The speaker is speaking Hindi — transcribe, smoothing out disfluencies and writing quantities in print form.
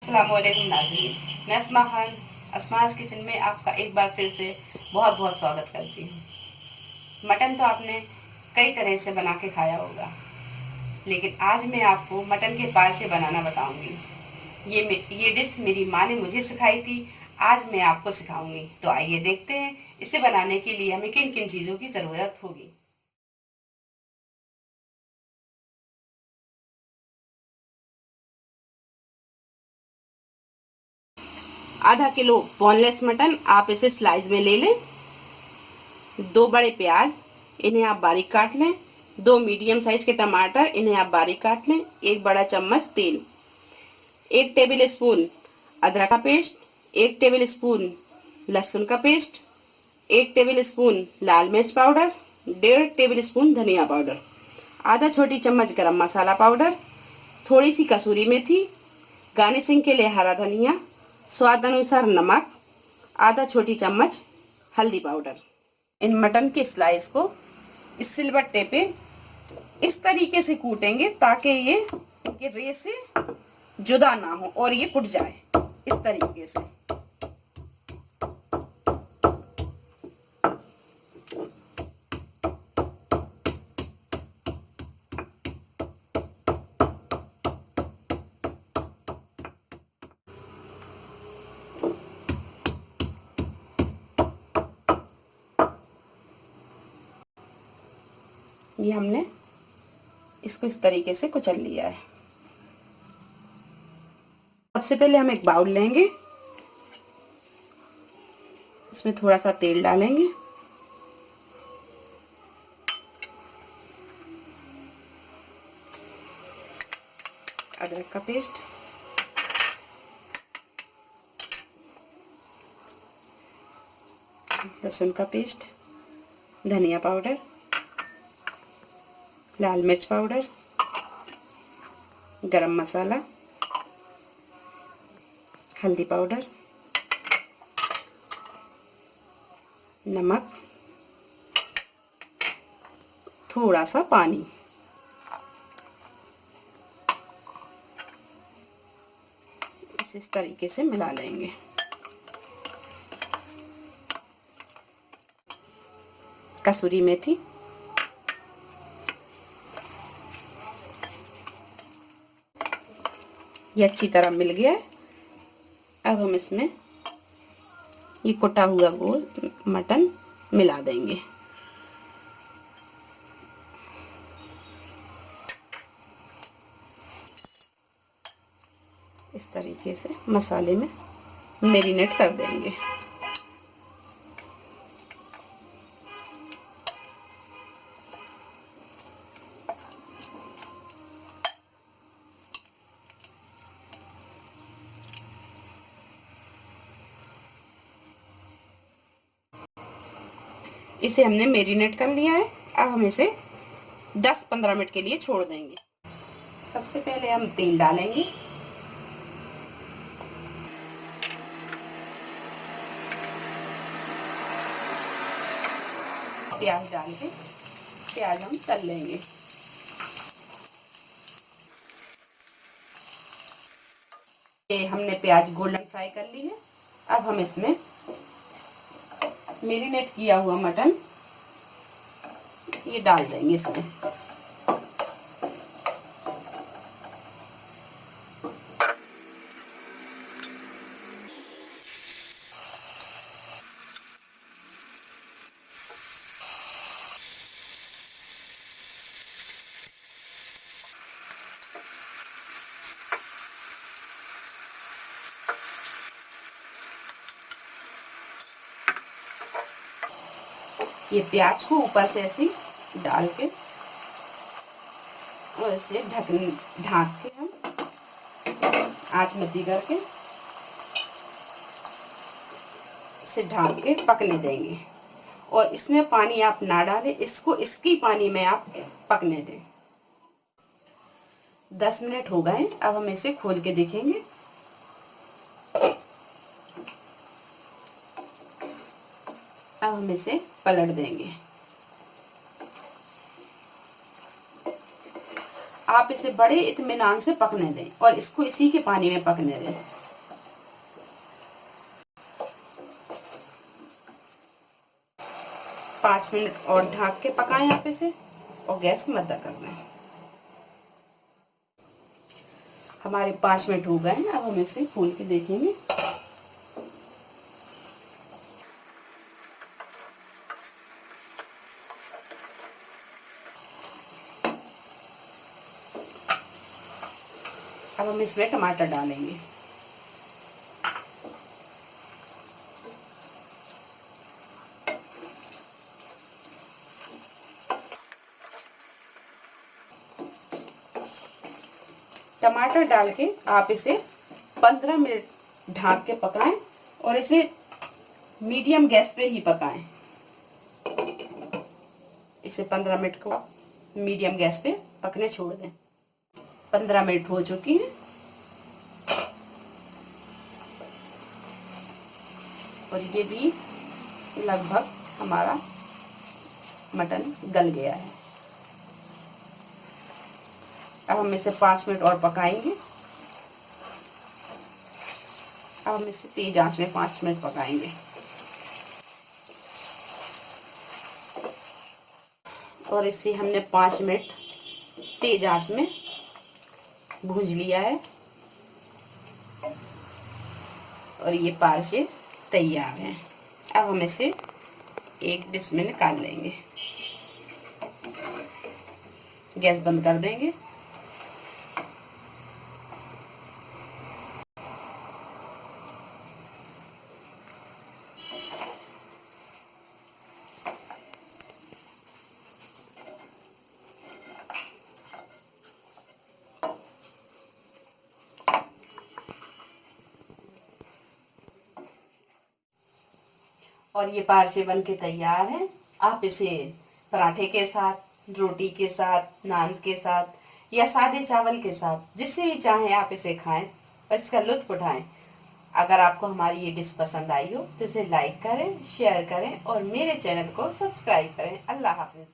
अस्सलामुअलैकुम नाज़रीन, मैं अस्मा खान अस्मास किचन में आपका एक बार फिर से बहुत बहुत स्वागत करती हूँ। मटन तो आपने कई तरह से बना के खाया होगा, लेकिन आज मैं आपको मटन के पालचे बनाना बताऊंगी। ये डिश मेरी माँ ने मुझे सिखाई थी, आज मैं आपको सिखाऊंगी। तो आइए देखते हैं इसे बनाने के लिए हमें किन किन चीज़ों की ज़रूरत होगी। आधा किलो बोनलेस मटन आप इसे स्लाइस में ले लें। 2 बड़े प्याज, इन्हें आप बारीक काट लें। 2 मीडियम साइज के टमाटर, इन्हें आप बारीक काट लें। 1 बड़ा चम्मच तेल, 1 टेबल स्पून अदरक का पेस्ट, 1 टेबल स्पून लहसुन का पेस्ट, 1 टेबल स्पून लाल मिर्च पाउडर, 1.5 टेबल स्पून धनिया पाउडर, आधा छोटी चम्मच गरम मसाला पाउडर, थोड़ी सी कसूरी मेथी, गार्निशिंग के लिए हरा धनिया, स्वाद अनुसार नमक, आधा छोटी चम्मच हल्दी पाउडर। इन मटन के स्लाइस को इस सिलबट्टे पे इस तरीके से कूटेंगे ताकि ये इनके रे से जुदा ना हो और ये फुट जाए इस तरीके से। ये हमने इसको इस तरीके से कुचल लिया है। सबसे पहले हम एक बाउल लेंगे, उसमें थोड़ा सा तेल डालेंगे, अदरक का पेस्ट, लहसुन का पेस्ट, धनिया पाउडर, लाल मिर्च पाउडर, गरम मसाला, हल्दी पाउडर, नमक, थोड़ा सा पानी। इस तरीके से मिला लेंगे। कसूरी मेथी, ये अच्छी तरह मिल गया है। अब हम इसमें ये कुटा हुआ गोल मटन मिला देंगे। इस तरीके से मसाले में मैरिनेट कर देंगे। इसे हमने मैरिनेट कर लिया है। अब हम इसे 10-15 मिनट के लिए छोड़ देंगे। सबसे पहले हम तेल डालेंगे, प्याज डाल के प्याज हम तल लेंगे। ये हमने प्याज गोल्डन फ्राई कर ली है। अब हम इसमें मैरिनेट किया हुआ मटन ये डाल देंगे इसमें। ये प्याज को ऊपर से ऐसे डाल के और इसे ढक के हम आंच मध्य करके इसे ढक के पकने देंगे। और इसमें पानी आप ना डालें, इसको इसकी पानी में आप पकने दें। 10 मिनट हो गए। अब हम इसे खोल के देखेंगे। अब हम इसे पलट देंगे। आप इसे बड़े इत्मीनान से पकने दें और इसको इसी के पानी में पकने दें। 5 मिनट और ढक के पकाएं आप इसे और गैस मद्दा कर दें। हमारे 5 मिनट हो गए हैं। अब हम इसे खोल के देखेंगे। अब हम इसमें टमाटर डालेंगे। टमाटर डाल के आप इसे 15 मिनट ढक के पकाएं और इसे मीडियम गैस पे ही पकाएं। इसे 15 मिनट को मीडियम गैस पे पकने छोड़ दें। 15 मिनट हो चुकी है और ये भी लगभग हमारा मटन गल गया है। अब हम इसे 5 मिनट और पकाएंगे। अब हम इसे तेज आंच में 5 मिनट पकाएंगे और इसे हमने 5 मिनट तेज आंच में भूंज लिया है और ये पार से तैयार है। अब हम इसे एक डिश में निकाल लेंगे। गैस बंद कर देंगे। और ये पारसे बन के तैयार है। आप इसे पराठे के साथ, रोटी के साथ, नान के साथ या सादे चावल के साथ, जिससे भी चाहें आप इसे खाएं और इसका लुत्फ उठाएं। अगर आपको हमारी ये डिश पसंद आई हो तो इसे लाइक करें, शेयर करें और मेरे चैनल को सब्सक्राइब करें। अल्लाह हाफिज।